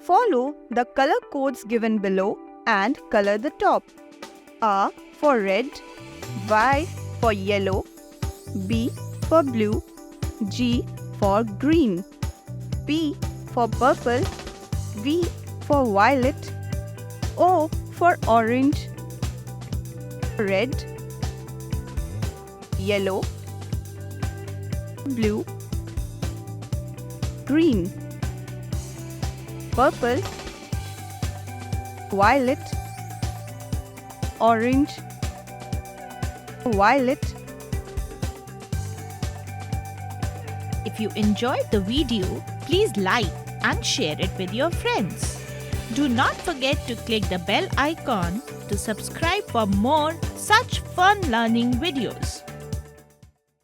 Follow the color codes given below and color the top. R for red, Y for yellow, B for blue, G for green, P for purple, V for violet, O for orange, red, yellow, blue, green, purple, violet, orange, violet. If you enjoyed the video, please like and share it with your friends. Do not forget to click the bell icon to subscribe for more such fun learning videos.